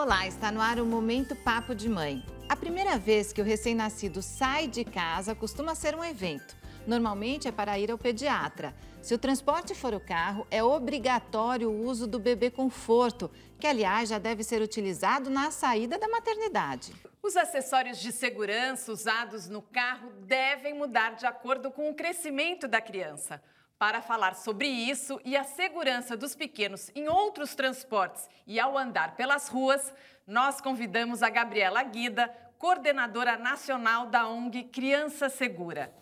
Olá, está no ar o Momento Papo de Mãe. A primeira vez que o recém-nascido sai de casa costuma ser um evento. Normalmente é para ir ao pediatra. Se o transporte for o carro, é obrigatório o uso do bebê conforto, que aliás já deve ser utilizado na saída da maternidade. Os acessórios de segurança usados no carro devem mudar de acordo com o crescimento da criança. Para falar sobre isso e a segurança dos pequenos em outros transportes e ao andar pelas ruas, nós convidamos a Gabriela Guida, coordenadora nacional da ONG Criança Segura.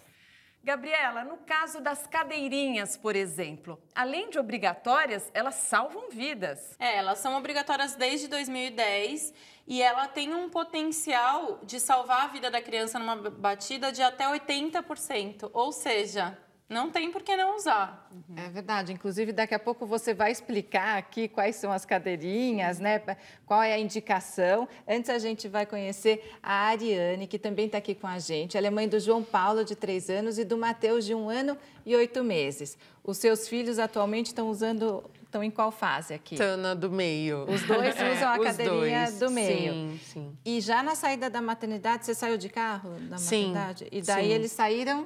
Gabriela, no caso das cadeirinhas, por exemplo, além de obrigatórias, elas salvam vidas. Elas são obrigatórias desde 2010 e ela tem um potencial de salvar a vida da criança numa batida de até 80%, ou seja, não tem por que não usar. É verdade. Inclusive, daqui a pouco você vai explicar aqui quais são as cadeirinhas, né? Qual é a indicação. Antes, a gente vai conhecer a Ariane, que também está aqui com a gente. Ela é mãe do João Paulo, de 3 anos, e do Matheus, de 1 ano e 8 meses. Os seus filhos atualmente estão em qual fase aqui? Estão na do meio. Os dois usam a cadeirinha do meio. Sim, sim. E já na saída da maternidade, você saiu de carro da maternidade? E daí sim. eles saíram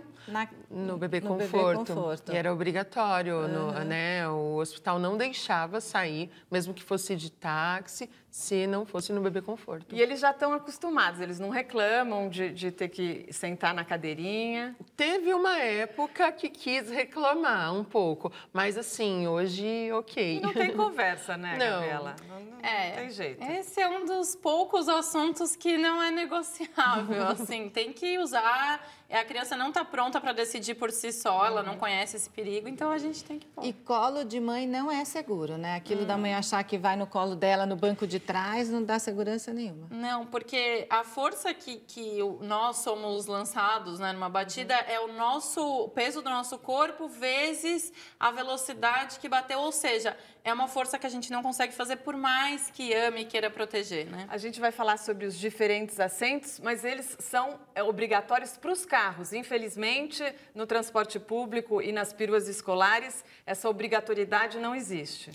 no bebê no conforto. Bebê conforto. E era obrigatório, né? O hospital não deixava sair, mesmo que fosse de táxi, se não fosse no bebê conforto. E eles já estão acostumados, eles não reclamam de ter que sentar na cadeirinha. Teve uma época que quis reclamar um pouco, mas assim, hoje, ok. E não tem conversa, né, Não. Gabriela? Não tem jeito. Esse é um dos poucos assuntos que não é negociável, assim, tem que usar. A criança não está pronta para decidir por si só, ela não conhece esse perigo, então a gente tem que pôr. E colo de mãe não é seguro, né? Aquilo da mãe achar que vai no colo dela, no banco de trás, não dá segurança nenhuma. Não, porque a força que nós somos lançados, né, numa batida é o peso do nosso corpo vezes a velocidade que bateu, ou seja, é uma força que a gente não consegue fazer por mais que ame e queira proteger, né? A gente vai falar sobre os diferentes assentos, mas eles são obrigatórios para os carros. Infelizmente, no transporte público e nas peruas escolares, essa obrigatoriedade não existe.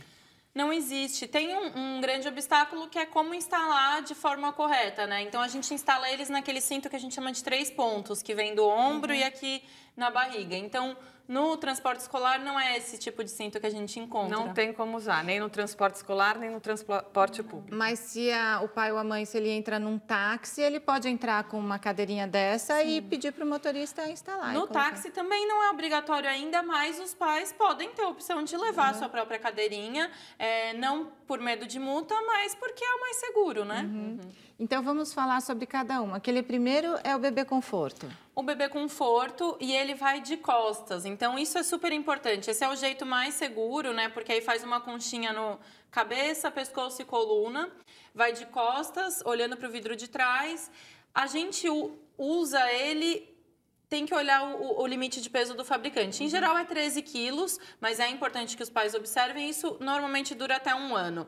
Não existe. Tem um grande obstáculo que é como instalar de forma correta, né? Então, a gente instala eles naquele cinto que a gente chama de 3 pontos, que vem do ombro e aqui na barriga. Então, no transporte escolar, não é esse tipo de cinto que a gente encontra. Não tem como usar, nem no transporte escolar, nem no transporte público. Mas se o pai ou a mãe, se ele entra num táxi, ele pode entrar com uma cadeirinha dessa e pedir para o motorista instalar. No táxi também não é obrigatório ainda, mas os pais podem ter a opção de levar a sua própria cadeirinha, não por medo de multa, mas porque é o mais seguro, né? Então, vamos falar sobre cada um. Aquele primeiro é o bebê conforto. O bebê conforto e ele vai de costas. Então, isso é super importante. Esse é o jeito mais seguro, né? Porque aí faz uma conchinha no cabeça, pescoço e coluna. Vai de costas, olhando para o vidro de trás. A gente usa ele... Tem que olhar o limite de peso do fabricante. Em geral é 13 quilos, mas é importante que os pais observem. Isso normalmente dura até 1 ano.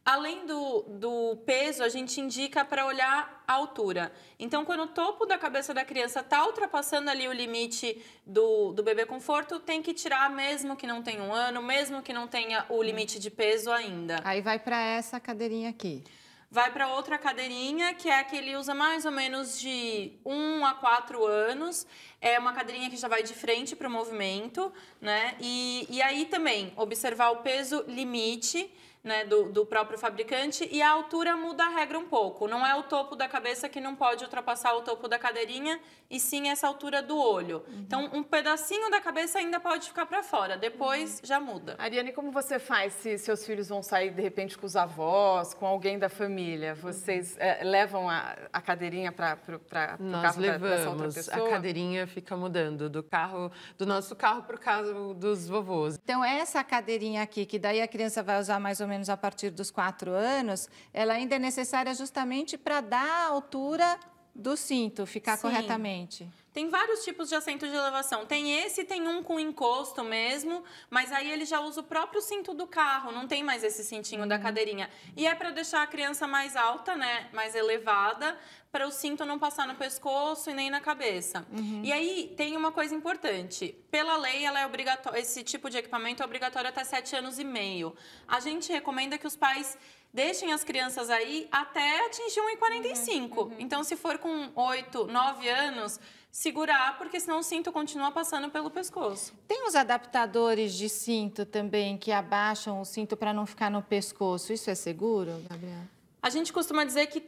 Além do peso, a gente indica para olhar a altura. Então, quando o topo da cabeça da criança está ultrapassando ali o limite do bebê conforto, tem que tirar mesmo que não tenha 1 ano, mesmo que não tenha o limite de peso ainda. Aí vai para essa cadeirinha aqui. Vai para outra cadeirinha, que é a que ele usa mais ou menos de 1 a 4 anos. É uma cadeirinha que já vai de frente para o movimento, né? E aí também, observar o peso limite, né, do próprio fabricante, e a altura muda a regra um pouco. Não é o topo da cabeça que não pode ultrapassar o topo da cadeirinha, e sim essa altura do olho. Então, um pedacinho da cabeça ainda pode ficar para fora, depois já muda. Ariane, como você faz se seus filhos vão sair, de repente, com os avós, com alguém da família? Vocês levam a cadeirinha para o carro Nós dessa outra levamos. pessoa? A cadeirinha fica mudando do nosso carro para o carro dos vovôs. Então, essa cadeirinha aqui, que daí a criança vai usar mais ou menos a partir dos 4 anos, ela ainda é necessária justamente para dar a altura do cinto, ficar corretamente. Tem vários tipos de assento de elevação. Tem esse, tem um com encosto mesmo, mas aí ele já usa o próprio cinto do carro, não tem mais esse cintinho da cadeirinha. E é para deixar a criança mais alta, né, mais elevada, para o cinto não passar no pescoço e nem na cabeça. E aí tem uma coisa importante. Pela lei, ela é obrigatória, esse tipo de equipamento é obrigatório até 7 anos e meio. A gente recomenda que os pais deixem as crianças aí até atingir 1,45. Então, se for com 8, 9 anos, segurar, porque senão o cinto continua passando pelo pescoço. Tem os adaptadores de cinto também que abaixam o cinto para não ficar no pescoço. Isso é seguro, Gabriela? A gente costuma dizer que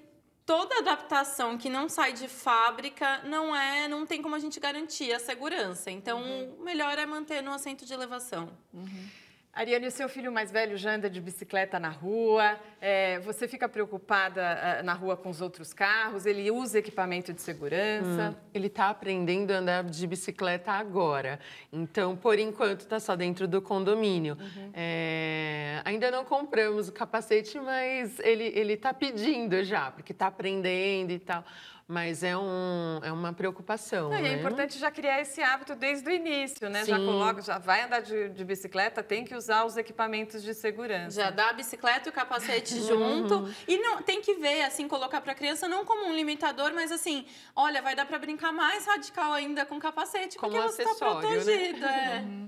toda adaptação que não sai de fábrica não tem como a gente garantir a segurança. Então, o melhor é manter no assento de elevação. Ariane, o seu filho mais velho já anda de bicicleta na rua, você fica preocupada na rua com os outros carros, ele usa equipamento de segurança? Ele está aprendendo a andar de bicicleta agora, então, por enquanto, está só dentro do condomínio. Ainda não compramos o capacete, mas ele está pedindo já, porque está aprendendo e tal. Mas é uma preocupação, E né? é importante já criar esse hábito desde o início, né? Sim. Já vai andar de bicicleta, tem que usar os equipamentos de segurança. Já dá a bicicleta e o capacete junto. E não, tem que ver, assim, colocar para a criança não como um limitador, mas assim, olha, vai dar para brincar mais radical ainda com capacete, Como porque você está acessório, protegida.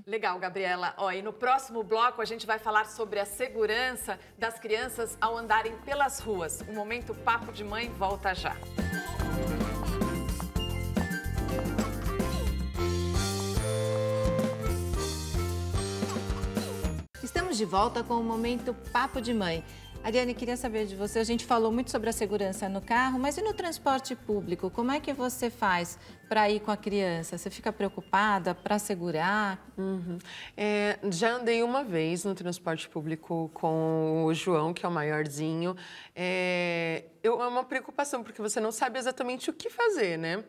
Legal, Gabriela. E no próximo bloco a gente vai falar sobre a segurança das crianças ao andarem pelas ruas. O Momento Papo de Mãe volta já. Estamos de volta com o Momento Papo de Mãe. Ariane, queria saber de você, a gente falou muito sobre a segurança no carro, mas e no transporte público? Como é que você faz para ir com a criança? Você fica preocupada para segurar? Já andei uma vez no transporte público com o João, que é o maiorzinho. É uma preocupação, porque você não sabe exatamente o que fazer, né?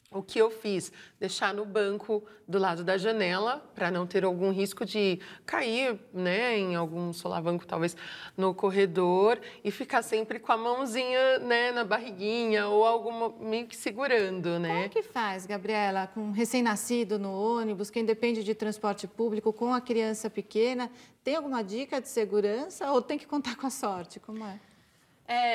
O que eu fiz? Deixar no banco do lado da janela, para não ter algum risco de cair, né, em algum solavanco, talvez, no corredor, e ficar sempre com a mãozinha, né, na barriguinha, ou alguma meio que segurando, né? Como que faz, Gabriela, com um recém-nascido no ônibus, quem depende de transporte público, com a criança pequena, tem alguma dica de segurança ou tem que contar com a sorte? Como é?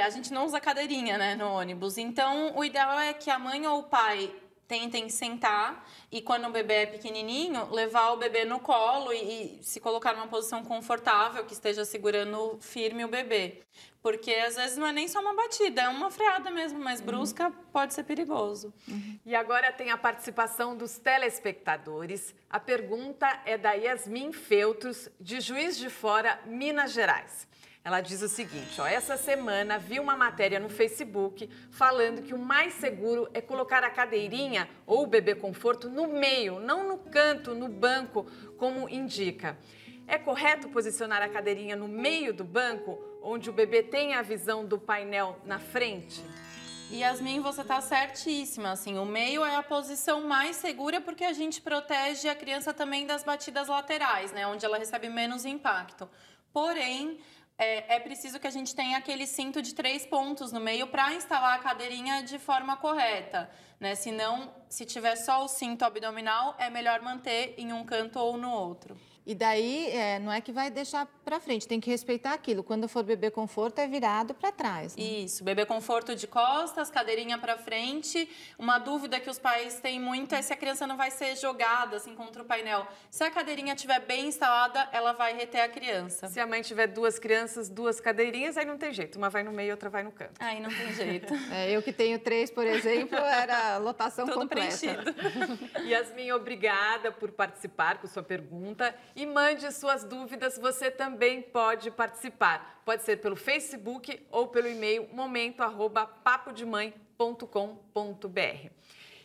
A gente não usa cadeirinha, né, no ônibus. Então, o ideal é que a mãe ou o pai tentem sentar e, quando o bebê é pequenininho, levar o bebê no colo e se colocar numa posição confortável, que esteja segurando firme o bebê. Porque, às vezes, não é nem só uma batida, é uma freada mesmo, mas brusca pode ser perigoso. E agora tem a participação dos telespectadores. A pergunta é da Yasmin Feltros, de Juiz de Fora, Minas Gerais. Ela diz o seguinte, essa semana vi uma matéria no Facebook falando que o mais seguro é colocar a cadeirinha ou o bebê conforto no meio, não no canto, no banco, como indica. É correto posicionar a cadeirinha no meio do banco, onde o bebê tem a visão do painel na frente? Yasmin, você está certíssima, assim, o meio é a posição mais segura porque a gente protege a criança também das batidas laterais, né, onde ela recebe menos impacto. Porém, é preciso que a gente tenha aquele cinto de 3 pontos no meio para instalar a cadeirinha de forma correta, né? Senão, se tiver só o cinto abdominal, é melhor manter em um canto ou no outro. E daí, não é que vai deixar para frente, tem que respeitar aquilo. Quando for bebê conforto, é virado para trás. Né? Isso, bebê conforto de costas, cadeirinha para frente. Uma dúvida que os pais têm muito é se a criança não vai ser jogada assim contra o painel. Se a cadeirinha estiver bem instalada, ela vai reter a criança. Se a mãe tiver 2 crianças, 2 cadeirinhas, aí não tem jeito. Uma vai no meio e outra vai no canto. Aí não tem jeito. Eu que tenho 3, por exemplo, era lotação Tudo completa. preenchido. Yasmin, obrigada por participar com sua pergunta. E mande suas dúvidas, você também pode participar. Pode ser pelo Facebook ou pelo e-mail momento@papodemãe.com.br.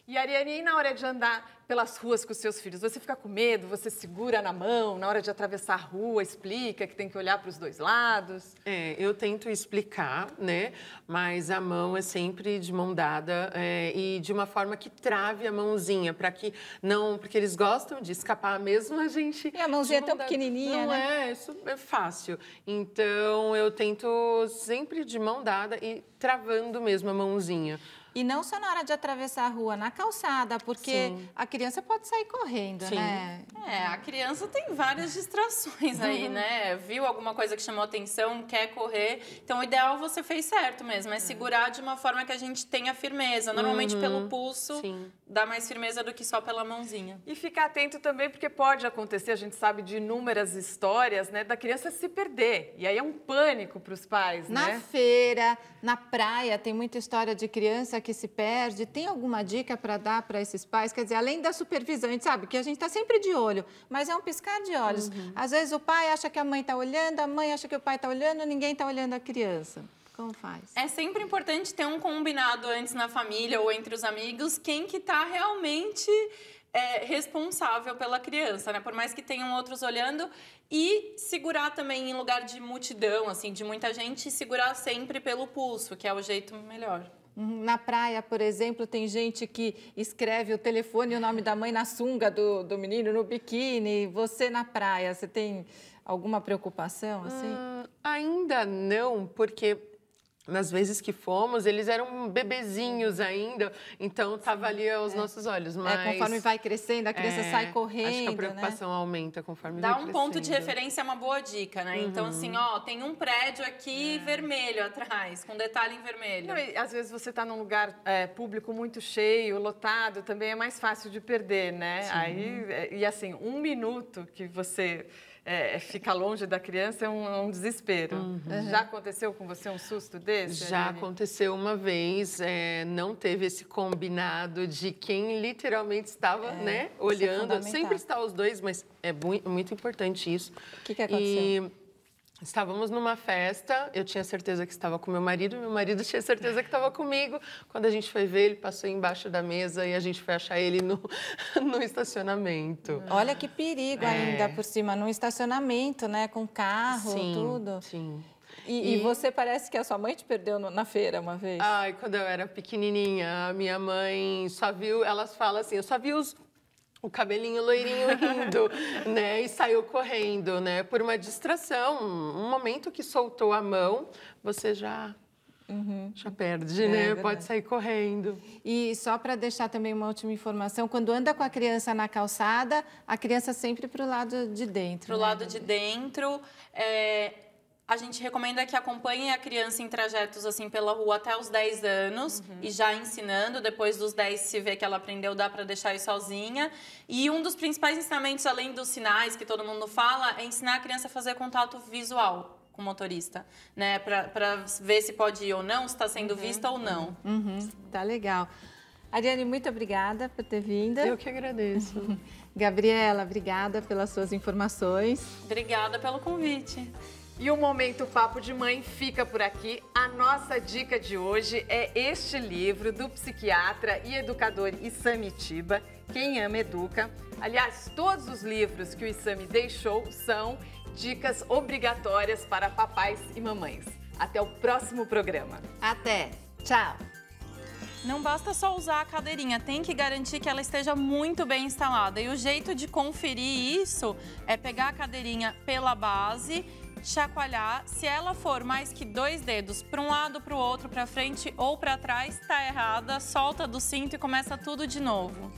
E Ariane, na hora de andar pelas ruas com os seus filhos, você fica com medo? Você segura na mão na hora de atravessar a rua, explica que tem que olhar para os 2 lados? Eu tento explicar, né? Mas a mão é sempre de mão dada e de uma forma que trave a mãozinha, para que não... Porque eles gostam de escapar mesmo, a gente... E a mãozinha é tão pequenininha, não né? Isso é fácil. Então, eu tento sempre de mão dada e travando mesmo a mãozinha. E não só na hora de atravessar a rua, na calçada, porque a criança pode sair correndo, né? A criança tem várias distrações aí, né? Viu alguma coisa que chamou atenção, quer correr. Então, o ideal você fez certo mesmo, é segurar de uma forma que a gente tenha firmeza. Normalmente, pelo pulso, dá mais firmeza do que só pela mãozinha. E ficar atento também, porque pode acontecer, a gente sabe de inúmeras histórias, né, da criança se perder. E aí é um pânico para os pais, né? Na feira, na praia, tem muita história de criança que se perde. Tem alguma dica para dar para esses pais? Quer dizer, além da supervisão, a gente sabe que a gente está sempre de olho, mas é um piscar de olhos. Às vezes o pai acha que a mãe está olhando, a mãe acha que o pai está olhando, ninguém está olhando a criança. Como faz? É sempre importante ter um combinado antes na família ou entre os amigos, quem que está realmente responsável pela criança, né? Por mais que tenham outros olhando, e segurar também em lugar de multidão, assim, de muita gente, segurar sempre pelo pulso, que é o jeito melhor. Na praia, por exemplo, tem gente que escreve o telefone e o nome da mãe na sunga do menino, no biquíni. Você na praia, você tem alguma preocupação, assim? Ainda não, porque nas vezes que fomos, eles eram bebezinhos ainda, então estava ali aos nossos olhos. Mas conforme vai crescendo, a criança sai correndo, acho que a preocupação aumenta conforme vai crescendo. Dar um ponto de referência é uma boa dica, né? Então, assim, ó, tem um prédio aqui vermelho atrás, com detalhe em vermelho. Não, e, às vezes você está num lugar público muito cheio, lotado, também é mais fácil de perder, né? Aí, e assim, 1 minuto que você fica longe da criança é um desespero. Já aconteceu com você um susto desse? Já Aline? aconteceu uma vez, não teve esse combinado de quem literalmente estava, né, olhando. Sempre está os dois, mas é muito importante isso. O que aconteceu? Estávamos numa festa, eu tinha certeza que estava com meu marido tinha certeza que estava comigo. Quando a gente foi ver, ele passou embaixo da mesa e a gente foi achar ele no estacionamento. Olha que perigo ainda por cima, num estacionamento, né? Com carro, tudo. Sim. E você parece que a sua mãe te perdeu na feira uma vez. Ai, quando eu era pequenininha, a minha mãe só viu, elas falam assim, eu só vi o cabelinho loirinho rindo, né? E saiu correndo, né? Por uma distração, um momento que soltou a mão, você já perde, né? Verdade. Pode sair correndo. E só para deixar também uma última informação, quando anda com a criança na calçada, a criança sempre para o lado de dentro. Para o lado de dentro. A gente recomenda que acompanhe a criança em trajetos assim pela rua até os 10 anos e já ensinando. Depois dos 10, se vê que ela aprendeu, dá para deixar ir sozinha. E um dos principais ensinamentos, além dos sinais que todo mundo fala, é ensinar a criança a fazer contato visual com o motorista, né? Para ver se pode ir ou não, se está sendo vista ou não. Tá legal. Ariane, muito obrigada por ter vindo. Eu que agradeço. Gabriela, obrigada pelas suas informações. Obrigada pelo convite. E o Momento Papo de Mãe fica por aqui. A nossa dica de hoje é este livro do psiquiatra e educador Issami Tiba, Quem Ama Educa. Aliás, todos os livros que o Issami deixou são dicas obrigatórias para papais e mamães. Até o próximo programa. Até. Tchau. Não basta só usar a cadeirinha, tem que garantir que ela esteja muito bem instalada. E o jeito de conferir isso é pegar a cadeirinha pela base, chacoalhar. Se ela for mais que 2 dedos para um lado, para o outro, para frente ou para trás, está errada. Solta do cinto e começa tudo de novo.